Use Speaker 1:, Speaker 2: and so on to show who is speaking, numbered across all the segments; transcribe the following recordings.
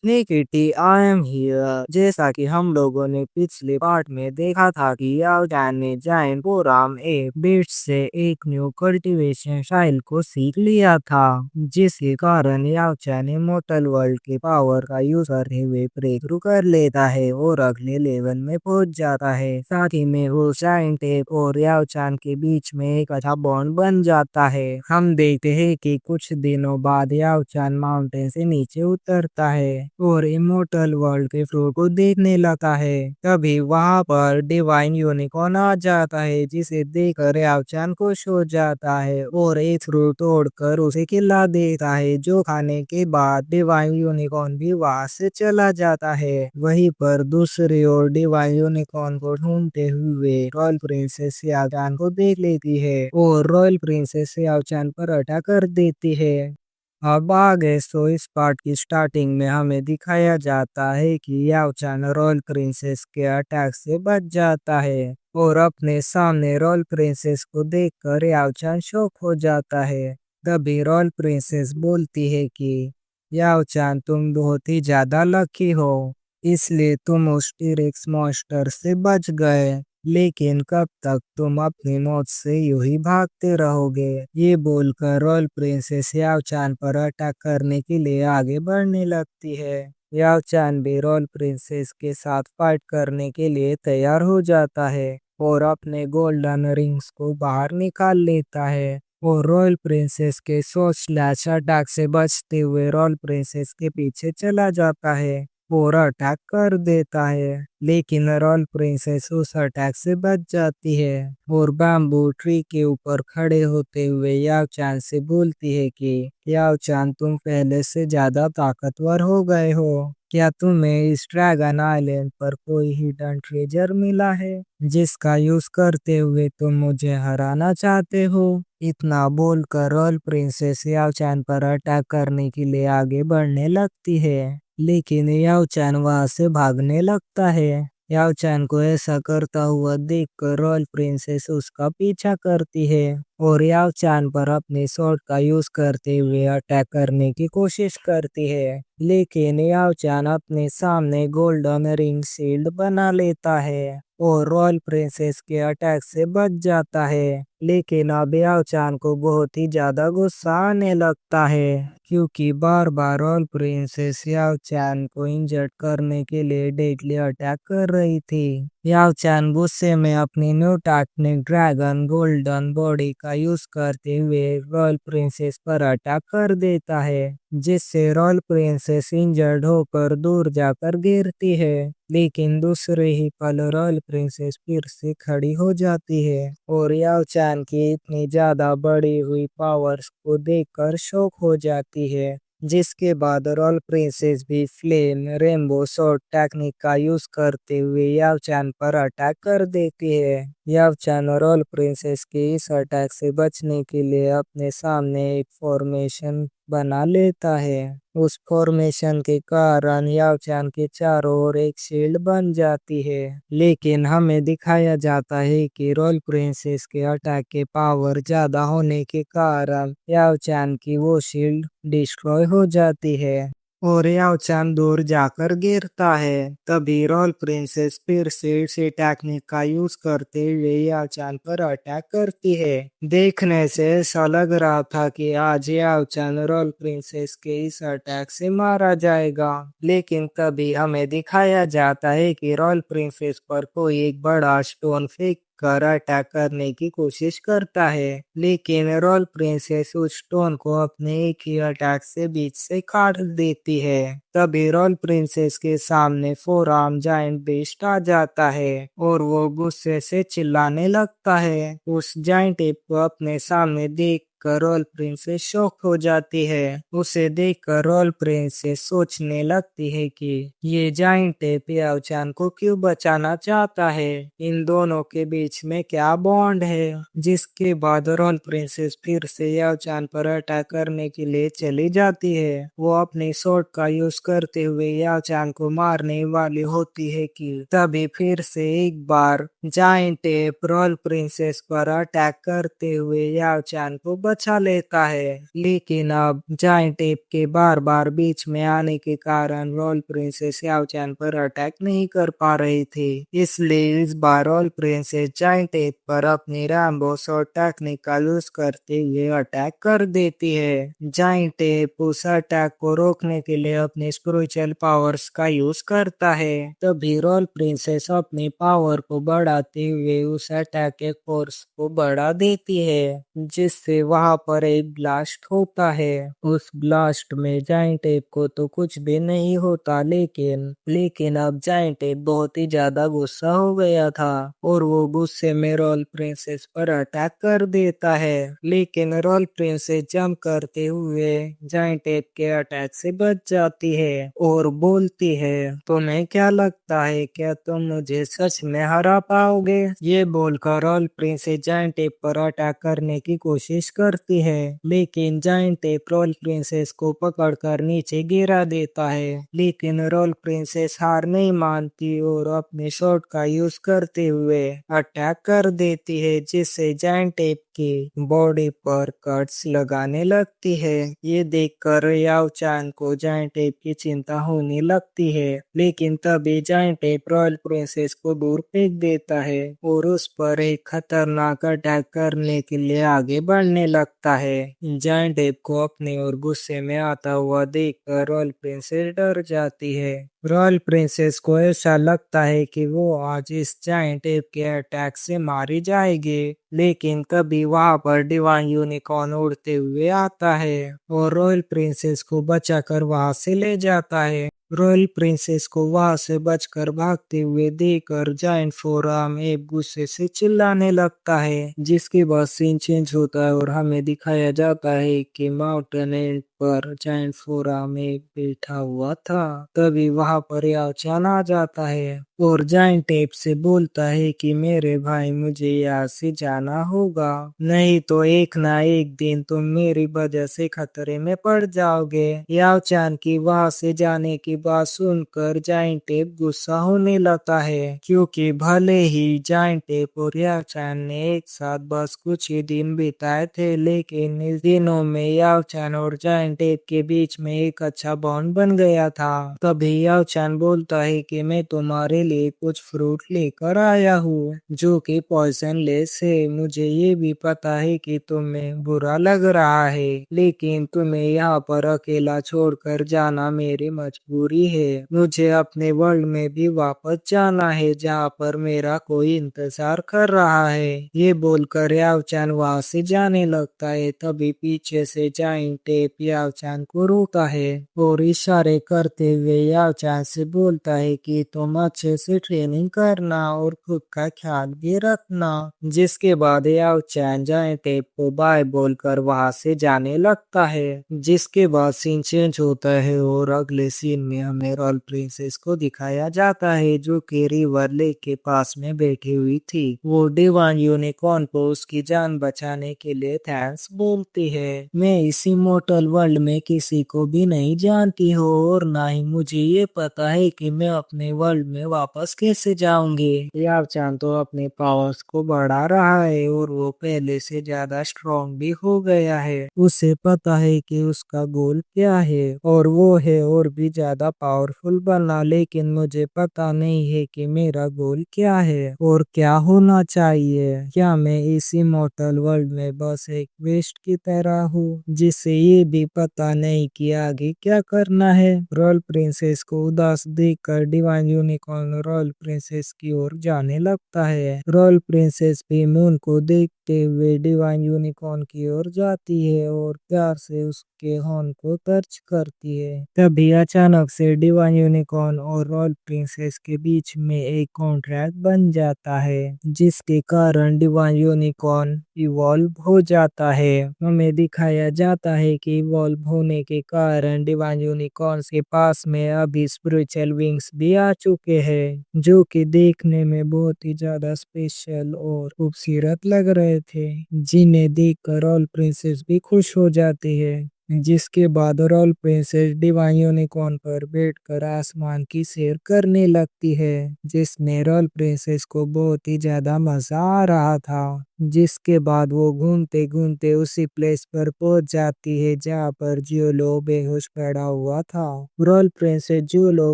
Speaker 1: निकिटी I am here. जैसा कि हम लोगों ने पिछले पार्ट में देखा था कि याओ जैन ने जाइन पोराम ए बीट से एक न्यू कल्टीवेशन स्टाइल को सीख लिया था, जिसके कारण याओ जैन इमोर्टल वर्ल्ड के पावर का यूज करते हुए ब्रेक थ्रू कर लेता है और अगले लेवल में पहुंच जाता है। साथ ही में वो जाइन टेप और याओ जैन के बीच में एक अच्छा बॉन्ड बन जाता है। हम देखते हैं कि कुछ दिनों बाद याओ जैन माउंटेन से नीचे उतरता है और इमोर्टल वर्ल्ड के फ्लोर को देखने लगता है। तभी वहां पर डिवाइन यूनिकॉर्न आ जाता है, जिसे देखकर याओचैन खुश हो जाता है और एक फ्रूट तोड़कर उसे खिला देता है, जो खाने के बाद डिवाइन यूनिकॉर्न भी वहां से चला जाता है। वहीं पर दूसरी ओर डिवाइन यूनिकॉर्न को ढूंढते हुए रॉयल प्रिंसेस याओचैन को देख लेती है और रॉयल प्रिंसेस याओचैन पर अटैक कर देती है। अब आगे सो इस पार्ट की स्टार्टिंग में हमें दिखाया जाता है कि याओचैन रॉयल प्रिंसेस के अटैक से बच जाता है और अपने सामने रॉयल प्रिंसेस को देखकर याओचैन शॉक हो जाता है। तभी रॉयल प्रिंसेस बोलती है कि याओचैन तुम बहुत ही ज्यादा लकी हो, इसलिए तुम उस टीरेक्स मॉन्स्टर से बच गए, लेकिन कब तक तुम अपनी मौत से यूं ही भागते रहोगे। ये बोलकर रॉयल प्रिंसेस याओ चान पर अटैक करने के लिए आगे बढ़ने लगती है। याओ चान भी रॉयल प्रिंसेस के साथ फाइट करने के लिए तैयार हो जाता है और अपने गोल्डन रिंग्स को बाहर निकाल लेता है और रॉयल प्रिंसेस के सौ स्लैश अटैक से बचते हुए रॉयल प्रिंसेस के पीछे चला जाता है और अटैक कर देता है। लेकिन रॉयल प्रिंसेस उस अटैक से बच जाती है और बैम्बू ट्री के ऊपर खड़े होते हुए याओ चान से बोलती है कि याओ चान तुम पहले से ज्यादा ताकतवर हो गए हो। क्या तुम्हें इस ड्रैगन आइलैंड पर कोई हिडन ट्रेजर मिला है जिसका यूज करते हुए तुम मुझे हराना चाहते हो? इतना बोलकर रॉयल प्रिंसेस याओ चान पर अटैक करने के लिए आगे बढ़ने लगती है, लेकिन याओ चैन वहां से भागने लगता है। याओ चैन को ऐसा करता हुआ देखकर रॉयल प्रिंसेस उसका पीछा करती है और याओ चैन पर अपने स्वॉर्ड का यूज करते हुए अटैक करने की कोशिश करती है, लेकिन याओ चैन अपने सामने गोल्डन रिंग शील्ड बना लेता है और रॉयल प्रिंसेस के अटैक से बच जाता है। लेकिन अब याओ चान को बहुत ही ज्यादा गुस्सा आने लगता है, क्योंकि बार बार रॉयल प्रिंसेस याओ चान को इंजर्ड करने के लिए डेडली अटैक कर रही थी। याओ चान गुस्से में अपनी new technique dragon golden body का यूज करते हुए रॉयल प्रिंसेस पर अटैक कर देता है, जिससे रॉयल प्रिंसेस इंजर्ड होकर दूर जाकर गिरती है। लेकिन दूसरे ही पल रॉयल प्रिंसेस फिर से खड़ी हो जाती है और याओ चैन की इतनी ज्यादा बढ़ी हुई पावर्स को देखकर शॉक हो जाती है, जिसके बाद रॉयल प्रिंसेस भी फ्लेम रेनबो शॉट टेक्निक का यूज करते हुए याओ चैन पर अटैक कर देती है। याओ चैन रॉयल प्रिंसेस के इस अटैक से बचने के लिए अपने सामने एक फॉर्मेशन बना लेता है। उस फॉर्मेशन के कारण याओ चैन के चारों ओर एक शील्ड बन जाती है, लेकिन हमें दिखाया जाता है कि रॉयल प्रिंसेस के अटैक के पावर ज्यादा होने के कारण याओ चैन की वो शील्ड डिस्ट्रॉय हो जाती है और याओ चैन दूर जाकर गिरता है। तभी रॉयल प्रिंसेस फिर से इसी टेक्निक का यूज करते हुए याओ चैन पर अटैक करती है। देखने से ऐसा लग रहा था कि आज याओ चैन रॉयल प्रिंसेस के इस अटैक से मारा जाएगा, लेकिन तभी हमें दिखाया जाता है कि रॉयल प्रिंसेस पर कोई एक बड़ा स्टोन फेंक कर अटैक करने की कोशिश करता है, लेकिन रॉयल प्रिंसेस उस स्टोन को अपने एक ही अटैक से बीच से काट देती है। तभी रॉयल प्रिंसेस के सामने फोर आर्म जायंट बीस्ट आ जाता है और वो गुस्से से चिल्लाने लगता है। उस जायंट एप को अपने सामने देख कर रॉयल प्रिंसेस शॉक हो जाती है। उसे देखकर रॉयल प्रिंसेस सोचने लगती है कि ये जायंट एप याओ चान को क्यों बचाना चाहता है, इन दोनों के बीच में क्या बॉन्ड है। जिसके बाद रॉयल प्रिंसेस फिर से याओ चान पर अटैक करने के लिए चली जाती है। वो अपने स्वॉर्ड का यूज करते हुए याओ चान को मारने वाली होती है कि तभी फिर से एक बार जायंट एप रॉयल प्रिंसेस पर अटैक करते हुए याओ चान को बचा लेता है। लेकिन अब जायंट एप के बार बार बीच में आने के कारण रॉयल प्रिंसेस याओचैन पर अटैक नहीं कर पा रहे थे, इसलिए इस बार रॉयल प्रिंसेस जायंट एप पर अपनी रैम्बो और टेक्निक का यूज करते हुए अटैक कर देती है। जायंट एप उस अटैक को रोकने के लिए अपने स्पिरिचुअल पावर्स का यूज करता है। तभी रॉयल प्रिंसेस अपनी पावर को बढ़ाते हुए उस अटैक के फोर्स को बढ़ा देती है, जिससे वहां पर एक ब्लास्ट होता है। उस ब्लास्ट में जायंट एप को तो कुछ भी नहीं होता, लेकिन अब जायंट एप बहुत ही ज्यादा गुस्सा हो गया था और वो गुस्से में रॉयल प्रिंसेस पर अटैक कर देता है। लेकिन रॉयल प्रिंसेस जंप करते हुए जायंट एप के अटैक से बच जाती है और बोलती है, तुम्हें क्या लगता है, क्या तुम मुझे सच में हरा पाओगे? ये बोलकर रॉयल प्रिंसेस जायंट एप पर अटैक करने की कोशिश करती है, लेकिन जायंट एप रॉयल प्रिंसेस को पकड़कर नीचे गिरा देता है। लेकिन रॉयल प्रिंसेस हार नहीं मानती और अपने शॉट का यूज करते हुए अटैक कर देती है, जिससे जायंट एप की बॉडी पर कट्स लगाने लगती है। ये देखकर याओ चान को जायंट एप की चिंता होने लगती है, लेकिन तभी जायंट एप रॉयल प्रिंसेस को दूर फेंक देता है और उस पर एक खतरनाक अटैक करने के लिए आगे बढ़ने लगता है। जायंट एप को अपने और गुस्से में आता हुआ देखकर रॉयल प्रिंसेस डर जाती है। रॉयल प्रिंसेस को ऐसा लगता है कि वो आज इस जायंट एप के अटैक से मारी जाएगी, लेकिन तभी वहां पर डिवाइन यूनिकॉर्न उड़ते हुए आता है और रॉयल प्रिंसेस को बचाकर वहां से ले जाता है। रॉयल प्रिंसेस को वहां से बचकर भागते हुए देखकर जायंट फोर आर्म एप गुस्से से चिल्लाने लगता है, जिसके बाद सीन चेंज होता है और हमें दिखाया जाता है कि माउंटेन एंड पर जायंट फोर आर्म एप बैठा हुआ था। तभी वहां पर याओचान आ जाता है और जायंट एप से बोलता है कि मेरे भाई, मुझे यहाँ से जाना होगा, नहीं तो एक ना एक दिन तुम मेरी वजह से खतरे में पड़ जाओगे। याओचान की वहां से जाने की बात सुनकर जायंट एप गुस्सा होने लगता है, क्योंकि भले ही जायंट एप और याओचान ने एक साथ बस कुछ ही दिन बिताए थे, लेकिन इस दिनों में याओचान और जायंट एप के बीच में एक अच्छा बॉन्ड बन गया था। तभी याओचान बोलता है कि मैं तुम्हारे लिए कुछ फ्रूट लेकर आया हूँ जो कि पॉइजनलेस है। मुझे ये भी पता है कि तुम्हें बुरा लग रहा है, लेकिन तुम्हें यहाँ पर अकेला छोड़कर जाना मेरी मजबूरी है। मुझे अपने वर्ल्ड में भी वापस जाना है जहाँ पर मेरा कोई इंतजार कर रहा है। ये बोलकर याओचान वहां से जाने लगता है। तभी पीछे से जायंट एप याओचान को रोकता है और इशारे करते हुए याओचान से बोलता है कि तुम अच्छे से ट्रेनिंग करना और खुद का ख्याल भी रखना। जिसके बाद याओचान जायंट एप को बाय बोलकर वहां से जाने लगता है। जिसके बाद सीन चेंज होता है और अगले सीन में हमें रॉयल प्रिंसेस को दिखाया जाता है, जो कि रिवर लेक के पास में बैठी हुई थी। वो डिवाइन यूनिकॉर्न को उसकी जान बचाने के लिए थैंक्स बोलती है। मैं इस इमोर्टल वर्ल्ड में किसी को भी नहीं जानती हूँ और ना ही मुझे ये पता है कि मैं अपने वर्ल्ड में वापस कैसे जाऊंगी। याओचान तो अपने पावर्स को बढ़ा रहा है और वो पहले से ज्यादा स्ट्रॉन्ग भी हो गया है। उसे पता है कि उसका गोल क्या है और वो है और भी ज्यादा पावरफुल बनना, लेकिन मुझे पता नहीं है कि मेरा गोल क्या है और क्या होना चाहिए। क्या मैं इस इमोर्टल वर्ल्ड में बस एक वेस्ट की तरह हूँ जिसे ये भी पता नहीं कि आगे क्या करना है। रॉयल प्रिंसेस को उदास देखकर डिवाइन यूनिकॉर्न रॉयल प्रिंसेस की ओर जाने लगता है। रॉयल प्रिंसेस भी मून को देखते हुए डिवाइन यूनिकॉर्न की ओर जाती है और प्यार से उसके हॉर्न को टच करती है। तभी अचानक से डिवाइन यूनिकॉर्न और रॉयल प्रिंसेस के बीच में एक कॉन्ट्रैक्ट बन जाता है, जिसके कारण डिवाइन यूनिकॉर्न इवॉल्व हो जाता है। हमें दिखाया जाता है कि इवॉल्व होने के कारण डिवाइन यूनिकॉर्न के पास में अभी स्पिरिचुअल विंग्स भी आ चुके हैं, जो कि देखने में बहुत ही ज्यादा स्पेशल और खूबसूरत लग रहे थे, जिन्हें देखकर रॉयल प्रिंसेस भी खुश हो जाती है। जिसके बाद रॉयल प्रिंसेस डिवाइन यूनिकॉर्न पर बैठकर आसमान की सैर करने लगती है, जिसमें रॉयल प्रिंसेस को बहुत ही ज्यादा मजा आ रहा था। जिसके बाद वो घूमते घूमते उसी प्लेस पर पहुंच जाती है जहाँ पर जूलो बेहोश पड़ा हुआ था। रॉयल प्रिंसेस जूलो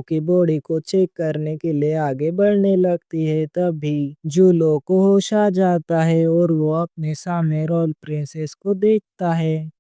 Speaker 1: की बॉडी को चेक करने के लिए आगे बढ़ने लगती है, तभी जूलो को होश आ जाता है और वो अपने सामने रॉयल प्रिंसेस को देखता है।